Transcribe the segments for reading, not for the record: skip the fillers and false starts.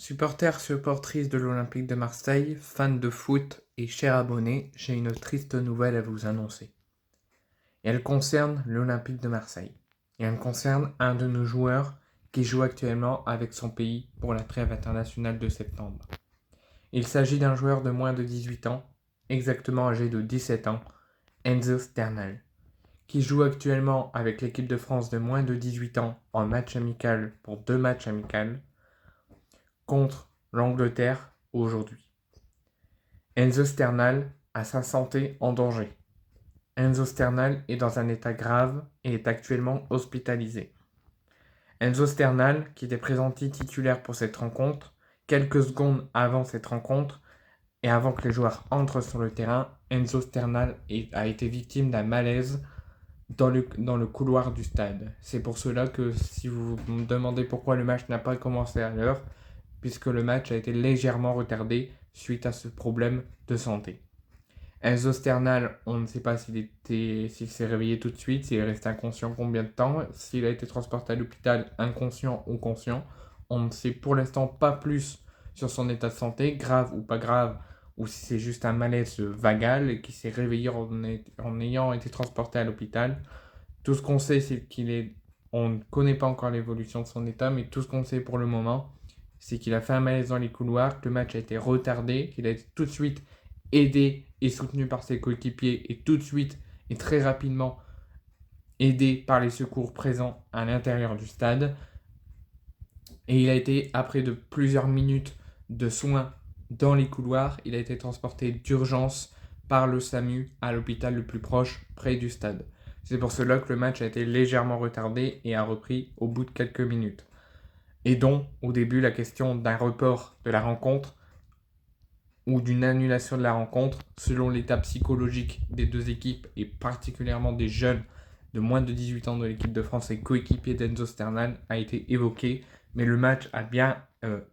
Supportrice de l'Olympique de Marseille, fan de foot et cher abonné, j'ai une triste nouvelle à vous annoncer. Et elle concerne l'Olympique de Marseille. Et elle concerne un de nos joueurs qui joue actuellement avec son pays pour la trêve internationale de septembre. Il s'agit d'un joueur de moins de 18 ans, exactement âgé de 17 ans, Enzo Sternal, qui joue actuellement avec l'équipe de France de moins de 18 ans en match amical pour 2 matchs amicaux contre l'Angleterre aujourd'hui. Enzo Sternal a sa santé en danger. Enzo Sternal est dans un état grave et est actuellement hospitalisé. Enzo Sternal, qui était présenté titulaire pour cette rencontre, quelques secondes avant cette rencontre et avant que les joueurs entrent sur le terrain, Enzo Sternal a été victime d'un malaise dans le couloir du stade. C'est pour cela que si vous me demandez pourquoi le match n'a pas commencé à l'heure, puisque le match a été légèrement retardé suite à ce problème de santé. Enzo Sternal, on ne sait pas s'il s'est réveillé tout de suite, s'il est resté inconscient combien de temps, s'il a été transporté à l'hôpital inconscient ou conscient. On ne sait pour l'instant pas plus sur son état de santé, grave ou pas grave, ou si c'est juste un malaise vagal et qui s'est réveillé en ayant été transporté à l'hôpital. Tout ce qu'on sait, c'est on ne connaît pas encore l'évolution de son état, mais tout ce qu'on sait pour le moment, c'est qu'il a fait un malaise dans les couloirs, que le match a été retardé, qu'il a été tout de suite aidé et soutenu par ses coéquipiers et tout de suite et très rapidement aidé par les secours présents à l'intérieur du stade. Et il a été, après de plusieurs minutes de soins dans les couloirs, il a été transporté d'urgence par le SAMU à l'hôpital le plus proche près du stade. C'est pour cela que le match a été légèrement retardé et a repris au bout de quelques minutes. Et donc, au début, la question d'un report de la rencontre ou d'une annulation de la rencontre, selon l'état psychologique des deux équipes et particulièrement des jeunes de moins de 18 ans de l'équipe de France et coéquipiers d'Enzo Sternal, a été évoqué, mais le match a bien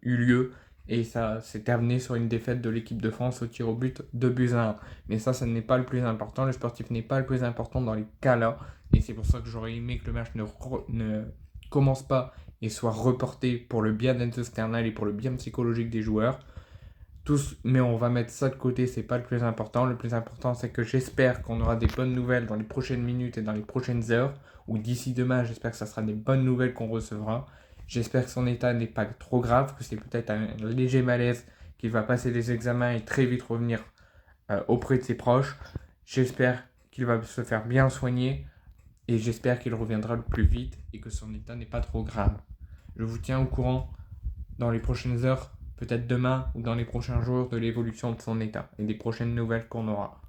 eu lieu et ça s'est terminé sur une défaite de l'équipe de France au tir au but 2-1. Mais ça n'est pas le plus important, le sportif n'est pas le plus important dans les cas-là, et c'est pour ça que j'aurais aimé que le match ne commence pas et soit reporté pour le bien d'Enzo Sternal et pour le bien psychologique des joueurs. Mais on va mettre ça de côté, c'est pas le plus important. Le plus important, c'est que j'espère qu'on aura des bonnes nouvelles dans les prochaines minutes et dans les prochaines heures, ou d'ici demain, j'espère que ça sera des bonnes nouvelles qu'on recevra. J'espère que son état n'est pas trop grave, que c'est peut-être un léger malaise, qu'il va passer des examens et très vite revenir auprès de ses proches. J'espère qu'il va se faire bien soigner et j'espère qu'il reviendra le plus vite et que son état n'est pas trop grave. Je vous tiens au courant dans les prochaines heures, peut-être demain ou dans les prochains jours, de l'évolution de son état et des prochaines nouvelles qu'on aura.